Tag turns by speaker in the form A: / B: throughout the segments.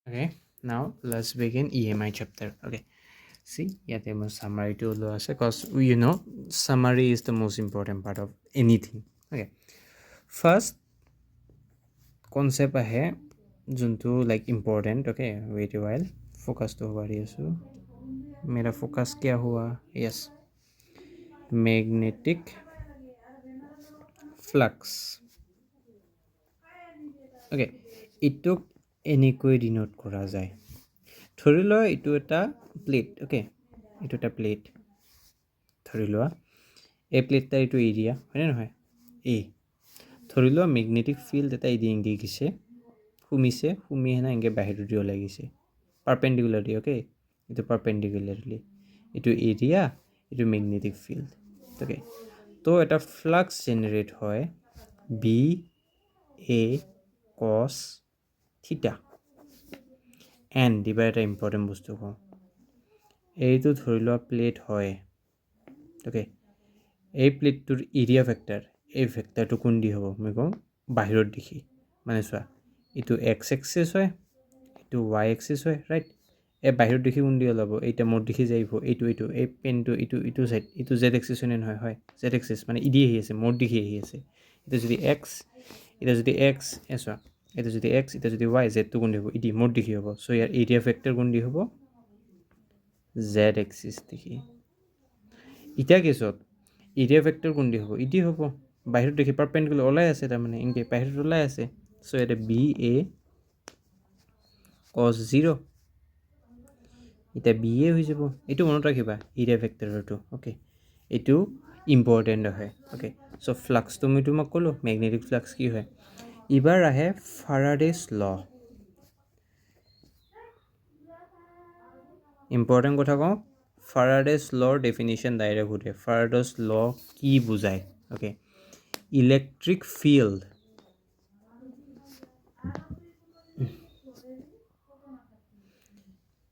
A: Okay, now let's begin EMI chapter. Okay, see, yeah, there was summary to us because summary is the most important part of anything. Okay, first concept ahe juntu like important. Okay, wait a while. Focus to over here. So, मेरा focus क्या हुआ? Yes, magnetic flux. Okay, ইটোক এনেকৈ denote কৰা যায় ধৰি লোৱা এইটো এটা প্লেট ওকে এইটো এটা প্লেট ধৰি লোৱা এই প্লেটটাৰ এইটো এৰিয়া হয়নে নহয় এ ধৰি লোৱা মেগনেটিক ফিল্ড এটা এডিং দি গৈছে সুমি হেনা এনেকৈ বাহিৰত দি ওলাই গৈছে পাৰপেণ্ডিকুলাৰলি ওকে এইটো পাৰপেণ্ডিকুলাৰলি এইটো এৰিয়া এইটো মেগনেটিক ফিল্ড ওকে তো এটা ফ্লাক্স জেনেৰেট হয় বি এ কছ থিটা এন দিবা এটা ইম্পৰ্টেণ্ট বস্তু কওঁ এইটো ধৰি লোৱা প্লেট হয় ওকে এই প্লেটটোৰ এৰিয়া ভেক্টৰ এই ভেক্টৰটো কোন দি হ'ব মই কওঁ বাহিৰত দেখি মানে চোৱা এইটো এক্স এক্সিছ হয় এইটো ৱাই এক্সিছ হয় ৰাইট এই বাহিৰত দেখি কোন দি ওলাব এইটা মোৰ দেখি যাইব এইটো এই পেনটো এইটো চাইড এইটো জেড এক্সিছ হয় হয় জেড এক্সিছ মানে ইডি আহি আছে মোৰ দেখি আহি আছে এইটো যদি এক্স চোৱা এইটো যদি এক্স এটা যদি ৱাই জেডটো কোন দি হ'ব ইডি মোৰ দেখি হ'ব চ' ইয়াৰ এৰিয়া ভেক্টৰ কোন দি হ'ব জেড এক্সিছ দেখি ইটা কেছত এৰিয়া ভেক্টৰ কোন দি হ'ব ইডি হ'ব বাহিৰত দেখি পাৰপেণ্ডিকুলাৰ ওলাই আছে তাৰমানে এনেকৈ বাহিৰত ওলাই আছে চ' ইয়াতে বি এ কছ 0 এতিয়া বি এ হৈ যাব এইটো মনত ৰাখিবা এৰিয়া ভেক্টৰটো অ'কে এইটো ইম্পৰ্টেণ্ট হয় অ'কে চ' ফ্লাক্সটো মই তোমাক ক'লোঁ মেগনেটিক ফ্লাক্স কি হয় এইবাৰ আহে ফাৰাডেছ ল ইম্পৰ্টেণ্ট কথা কওঁ ফাৰাডেছ লৰ ডেফিনিশ্যন ডাইৰেক্ট সোধে ফাৰাডেছ ল কি বুজায় okay electric field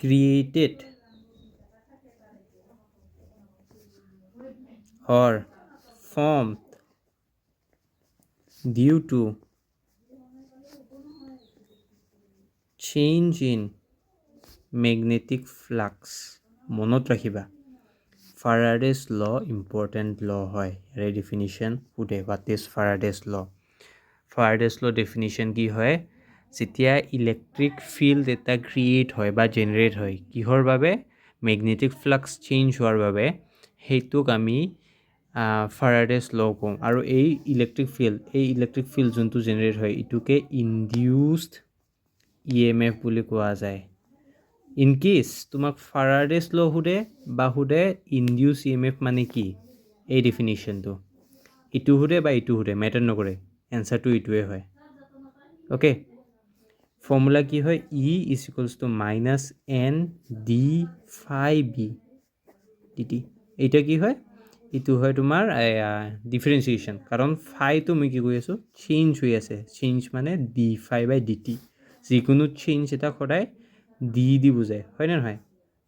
A: created or formed due to change in magnetic flux মনত ৰাখিবা ফাৰাডেছ ল ইম্পৰ্টেণ্ট ল হয় ইয়াৰে ডেফিনিশ্যন সোধে হোৱাট ইজ ফাৰাডেছ ল ফাৰাডেছ ল ডেফিনিশ্যন কি হয় যেতিয়া ইলেক্ট্ৰিক ফিল্ড এটা ক্ৰিয়েট হয় বা জেনেৰেট হয় কিহৰ বাবে মেগনেটিক ফ্লাক্স চেঞ্জ হোৱাৰ বাবে সেইটোক আমি ফাৰাডেছ ল কওঁ আৰু এই ইলেক্ট্ৰিক ফিল্ড যোনটো জেনেৰেট হয় এইটোকে ইনডিউচড EMF বুলি কোৱা যায় ইন কেছ তোমাক ফাৰাডেছ ল সোধে বা সোধে ইনডিউচ EMF মানে কি এই ডেফিনিশ্যনটো ইটো সোধে বা ইটো সোধে মেটাৰ নকৰে এনচাৰটো ইটোৱে হয় অ'কে ফৰ্মুলা কি হয় E is equals to minus N d phi B dt এইটা কি হয় এইটো হয় তোমাৰ ডিফাৰেঞ্চিয়েশ্যন কাৰণ ফাইটো মই কি কৈ আছোঁ চেঞ্জ হৈ আছে চেঞ্জ মানে d phi by d t যিকোনো চেঞ্জ এটা সদায় দি বুজায় হয়নে নহয়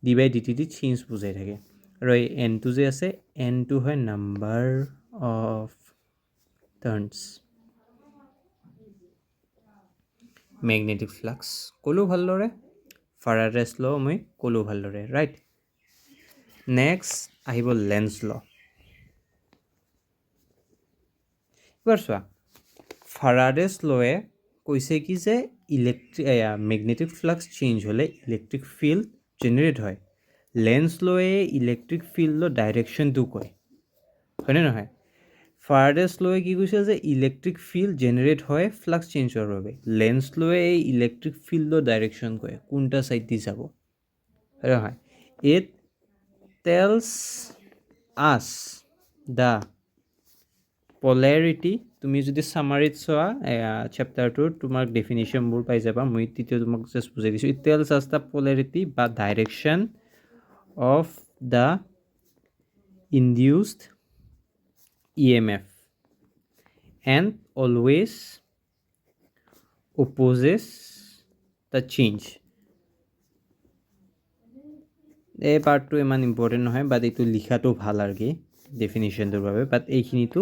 A: ডি বাই ডি টি দি চেঞ্জ বুজাই থাকে আৰু এই এনটো যে আছে এনটো হয় number of turns magnetic flux ক'লোঁ ভালদৰে ফাৰাডেছ ল মই ক'লোঁ ভালদৰে ৰাইট নেক্সট আহিব লেন্স ল এবাৰ চোৱা ফাৰাডেছ লয়ে কৈছে কি যে মেগনেটিক ফ্লাক্স চেঞ্জ হ'লে ইলেক্ট্ৰিক ফিল্ড জেনেৰেট হয় লেন্স লয়ে ইলেক্ট্ৰিক ফিল্ডৰ ডাইৰেকশ্যনটো কয় হয়নে নহয় ফাৰাডেছ লয়ে কি কৈছে যে ইলেক্ট্ৰিক ফিল্ড জেনেৰেট হয় ফ্লাক্স চেঞ্জ হোৱাৰ বাবে লেন্স লয়ে এই ইলেক্ট্ৰিক ফিল্ডৰ ডাইৰেকশ্যন কয় কোনটা ছাইড দি যাব হয় নহয় ইট টেলছ আছ দ্য পলাৰিটি তুমি যদি ছামাৰীত চোৱা চেপ্টাৰটোৰ তোমাক ডেফিনিশ্যনবোৰ পাই যাবা মই তেতিয়া তোমাক জাষ্ট বুজাই দিছোঁ it tells us the polarity বা direction of the induced EMF and always opposes the change এই পাৰ্টটো ইমান ইম্পৰ্টেণ্ট নহয় বাট এইটো লিখাটো ভাল আৰু কি ডেফিনিশ্যনটোৰ বাবে বাট এইখিনিতো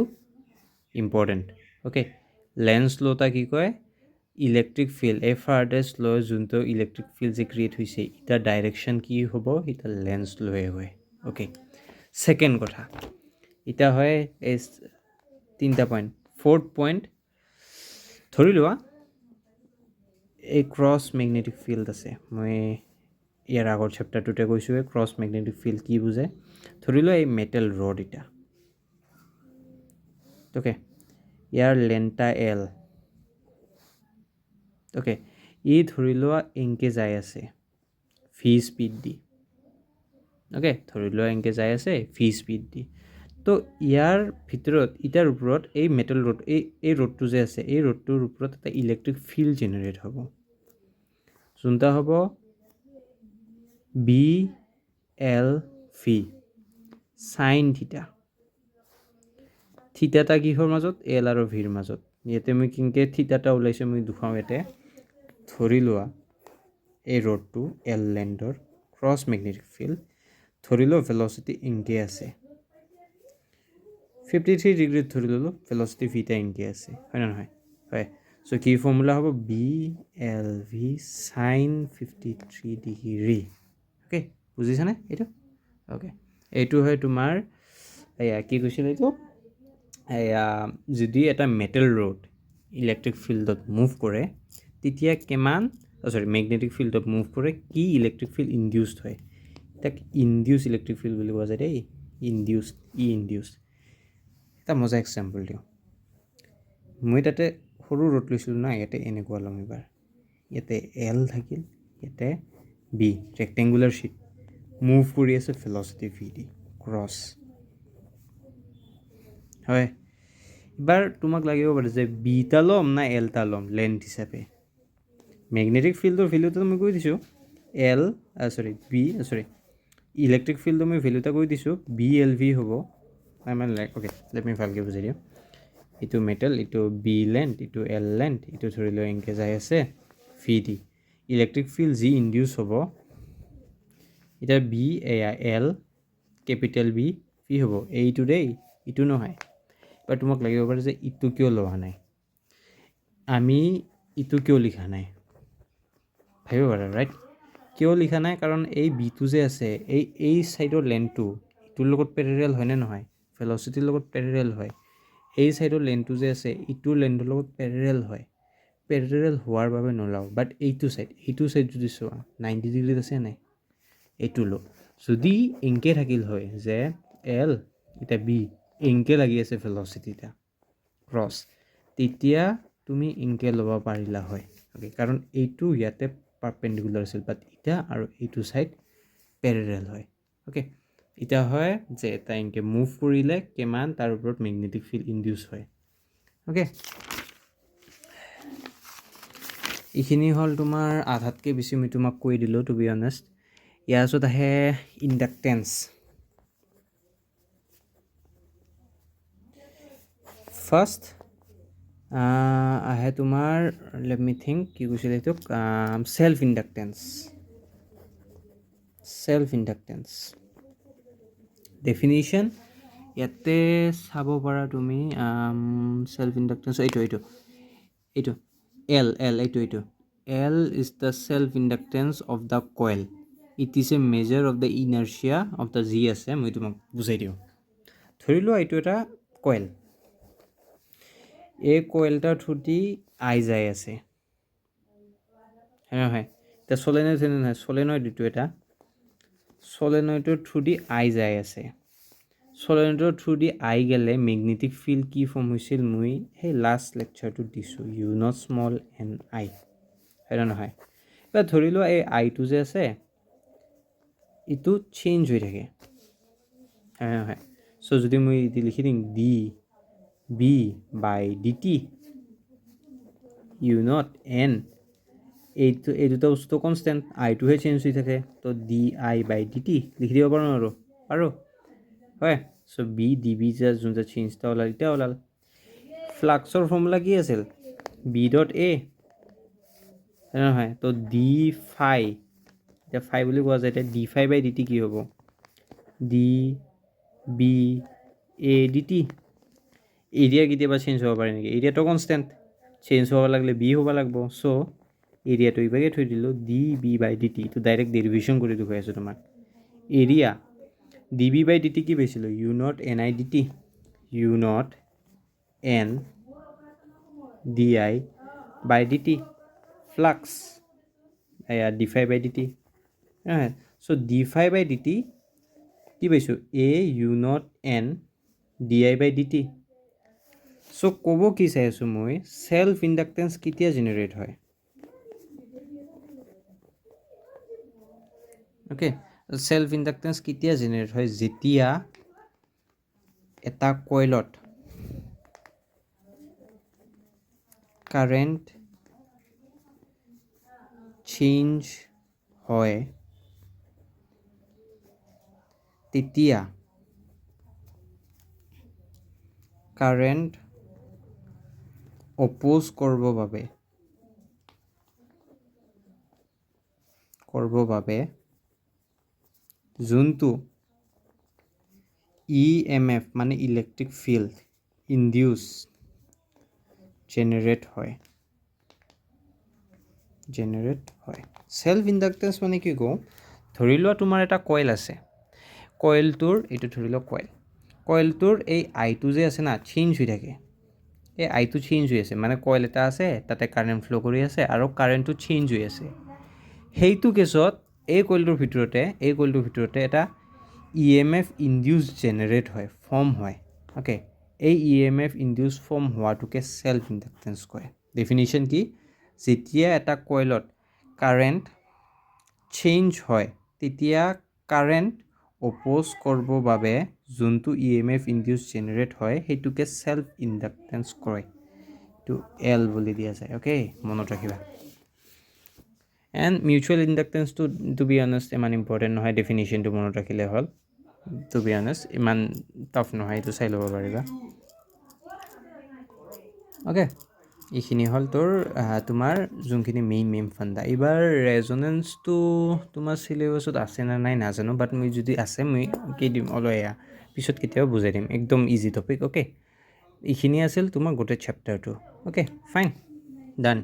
A: ইম্পৰ্টেণ্ট অ'কে লেন্স লটা কি কয় ইলেক্ট্ৰিক ফিল্ড এই ফাৰ্ডেষ্ট লৈ যোনটো ইলেক্ট্ৰিক ফিল্ড যে ক্ৰিয়েট হৈছে ইটাৰ ডাইৰেকশ্যন কি হ'ব ইটা লেন্স লৈ হয় অ'কে ছেকেণ্ড কথা ইটা হয় এই 3টা পইণ্ট 4th পইণ্ট ধৰি লোৱা এই ক্ৰছ মেগনেটিক ফিল্ড আছে মই ইয়াৰ আগৰ চেপ্টাৰটোতে কৈছোঁ ক্ৰছ মেগনেটিক ফিল্ড কি বুজায় ধৰি লোৱা এই মেটেল ৰড এটা অ'কে ইয়াৰ লেন্থটা এল অ'কে ই ধৰি লোৱা এংকে যাই আছে ভি স্পীড দি অ'কে ধৰি লোৱা এংকে যাই আছে ভি স্পীড দি তো ইয়াৰ ভিতৰত ইটাৰ ওপৰত এই মেটেল ৰড এই ৰডটো যে আছে এই ৰডটোৰ ওপৰত এটা ইলেক্ট্ৰিক ফিল্ড জেনেৰেট হ'ব যোনটা হ'ব বি এল ভি চাইন থিটাটা কিহৰ মাজত এল আৰু ভিৰ মাজত ইয়াতে মই কিনকে থিটাটা ওলাইছোঁ মই দুখাওঁ ইয়াতে ধৰি লোৱা এই ৰডটো এল লেন্থৰ ক্ৰছ মেগনেটিক ফিল্ড ধৰি লোৱা ভেলচিটি এংকে আছে 53 ডিগ্ৰীত ধৰি ল'লোঁ ভেলচিটি ভিটা এংকে আছে হয় নে নহয় হয় চ' কি ফৰ্মুলা হ'ব B L V sine 53 degree okay বুজিছানে এইটো অ'কে এইটো হয় তোমাৰ এয়া কি কৈছিল এইটো এয়া যদি এটা মেটেল ৰড ইলেক্ট্ৰিক ফিল্ডত মুভ কৰে তেতিয়া কিমান মেগনেটিক ফিল্ডত মুভ কৰে কি ইলেক্ট্ৰিক ফিল্ড ইনডিউচড হয় তাক ইনডিউচ ইলেক্ট্ৰিক ফিল্ড বুলি কোৱা যায় দেই ইনডিউচড এটা মজা এক্সাম্পল দিওঁ মই তাতে সৰু ৰড লৈছিলোঁ না ইয়াতে এনেকুৱা ল'ম এবাৰ ইয়াতে এল থাকিল ইয়াতে বি ৰেক্টেংগুলাৰ শ্বিট মুভ কৰি আছে ভেলচিটি ভি দি ক্ৰছ হয় এবাৰ তোমাক লাগিব পাৰে যে বিটা ল'ম না এলটা ল'ম লেন্থ হিচাপে মেগনেটিক ফিল্ডৰ ভেলুটো মই কৈ দিছোঁ ইলেক্ট্ৰিক ফিল্ডৰ মই ভেলু এটা কৈ দিছোঁ বি এল ভি হ'ব অ'কে লেট মি ভালকৈ বুজাই দিওঁ এইটো মেটেল এইটো বি লেন্থ এইটো এল লেন্থ এইটো ধৰি লওঁ এংকে যাই আছে ভি ডি ইলেক্ট্ৰিক ফিল্ড যি ইনডিউচ হ'ব এতিয়া বি এয়া এল কেপিটেল বি ভি হ'ব এইটো দেই ইটো নহয় এবাৰ তোমাক লাগিব পাৰে যে ইটো কিয় লোৱা নাই আমি ইটো কিয় লিখা নাই ভাবিব পাৰা ৰাইট কিয় লিখা নাই কাৰণ এই বিটো যে আছে এই ছাইডৰ লেন্থটো ইটোৰ লগত পেৰেৰেল হয়নে নহয় ভেলচিটিৰ লগত পেৰেৰেল হয় এই ছাইডৰ লেন্থটো যে আছে ইটোৰ লেন্থৰ লগত পেৰেৰেল হোৱাৰ বাবে নোলাওঁ বাট এইটো ছাইড যদি চোৱা 90 ডিগ্ৰীত আছে নাই এইটো ল যদি এংকে থাকিল হয় যে এল এতিয়া বি এংকে লাগি আছে ভেলচিটিটা ক্ৰছ তেতিয়া তুমি এংকে ল'ব পাৰিলা হয় অ'কে কাৰণ এইটো ইয়াতে পাৰপেণ্ডিকুলাৰ আছিল বাট ইটা আৰু এইটো ছাইড পেৰেৰেল হয় অ'কে এতিয়া হয় যে এটা এংকে মুভ কৰিলে কিমান তাৰ ওপৰত মেগনেটিক ফিল্ড ইনডিউচ হয় অ'কে এইখিনি হ'ল তোমাৰ আধাতকৈ বেছি মই তোমাক কৈ দিলোঁ টু বি অনেষ্ট ইয়াৰ পিছত আহে ইণ্ডাকটেন্স ফাৰ্ষ্ট আহে তোমাৰ লেট মি থিংক কি কৈছিলে এইটোক চেল্ফ ইণ্ডাকটেন্স ডেফিনিশ্যন ইয়াতে চাব পাৰা তুমি চেল্ফ ইণ্ডাকটেন্স এইটো L is the self inductance of the coil it is a measure of the inertia of the যি আছে মই তোমাক বুজাই দিওঁ ধৰি লোৱা এইটো এটা কইল এই কইলটাৰ থ্ৰুদি আই যাই আছে হয় এতিয়া চলেনইড এইটো এটা চলেনইডৰ থ্ৰুদি আই যাই আছে চলেনইডৰ থ্ৰুদি আই গেলে মেগনেটিক ফিল্ড কি ফৰ্ম হৈছিল মই সেই লাষ্ট লেকচাৰটোত দিছোঁ ইউ নট স্মল এন আই হয় নহয় এবাৰ ধৰি লোৱা এই আইটো যে আছে এইটো চেঞ্জ হৈ থাকে হয় নহয় চ' যদি মই লিখি দিম d B by d t u not N এই দুটা বস্তু কনষ্টেণ্ট আইটোহে চেঞ্জ হৈ থাকে তো d I by d t লিখি দিব পাৰোঁ আৰু হয় চ' বি ডি বি যে যোনটো চেঞ্জটা ওলাল এতিয়া ওলাল ফ্লাক্সৰ ফৰ্মুলা কি আছিল বি ডট এ নহয় তো ডি ফাই এতিয়া ফাই বুলি কোৱা যায় এতিয়া d phi by d t কি হ'ব d B A d t area কেতিয়াবা চেঞ্জ হ'ব পাৰে নেকি এৰিয়াটো কনষ্টেণ্ট চেঞ্জ হ'ব লাগিলে বি হ'ব লাগিব চ' এৰিয়াটো ইভাগে থৈ দিলোঁ d B by d t এইটো ডাইৰেক্ট ডেৰিভেশ্যন কৰি দেখুৱাই আছোঁ তোমাক area d B by d t কি পাইছিলোঁ u not N I d t u not N d I by d t flux এয়া d phi by d t চ' d phi by d t কি পাইছোঁ A u not N d I by d t চ' ক'ব কি চাই আছোঁ মই চেল্ফ ইণ্ডাক্টেঞ্চ কেতিয়া জেনেৰেট হয় অ'কে চেল্ফ ইণ্ডাক্টেঞ্চ কেতিয়া জেনেৰেট হয় যেতিয়া এটা কইলত কাৰেণ্ট চেঞ্জ হয় তেতিয়া কাৰেণ্ট অপ'জ কৰিবৰ বাবে যোনটো EMF মানে ইলেক্ট্ৰিক ফিল্ড ইনডিউচ জেনেৰেট হয় চেল্ফ ইণ্ডাক্টেঞ্চ মানে কি কওঁ ধৰি লোৱা তোমাৰ এটা কইল আছে কইলটোৰ এইটো ধৰি লোৱা কইলটোৰ এই আইটো যে আছে না চেঞ্জ হৈ থাকে এই আইটো চেঞ্জ হৈ আছে মানে কইল এটা আছে তাতে কাৰেণ্ট ফ্ল' কৰি আছে আৰু কাৰেণ্টটো চেঞ্জ হৈ আছে সেইটো কেছত এই কইলটোৰ ভিতৰতে এটা EMF ইনডিউচ জেনেৰেট হয় ফৰ্ম হয় অ'কে এই EMF ইনডিউচ ফৰ্ম হোৱাটোকে চেল্ফ ইণ্ডাক্টেঞ্চ কয় ডেফিনিশ্যন কি যেতিয়া এটা কইলত কাৰেণ্ট চেঞ্জ হয় তেতিয়া কাৰেণ্ট অপ'জ কৰিবৰ বাবে যোনটো EMF ইনডিউচ জেনেৰেট হয় সেইটোকে চেল্ফ ইণ্ডাক্টেঞ্চ কয় এইটো এল বুলি দিয়া যায় অ'কে মনত ৰাখিবা এণ্ড মিউচুৱেল ইণ্ডাক্টেঞ্চটো টু বি অনেষ্ট ইমান ইম্পৰ্টেণ্ট নহয় ডেফিনিশ্যনটো মনত ৰাখিলে হ'ল টু বি অনেষ্ট ইমান টাফ নহয় এইটো চাই ল'ব পাৰিবা অ'কে এইখিনি হ'ল তোৰ তোমাৰ যোনখিনি মেইন ফাণ্ডা এইবাৰ ৰেজনেঞ্চটো তোমাৰ চিলেবাছত আছে নে নাই নাজানো বাট মই যদি আছে মই কি দিম এয়া পিছত কেতিয়াবা বুজাই দিম একদম ইজি টপিক অ'কে এইখিনি আছিল তোমাৰ গোটেই চেপ্টাৰটো অ'কে ফাইন ডান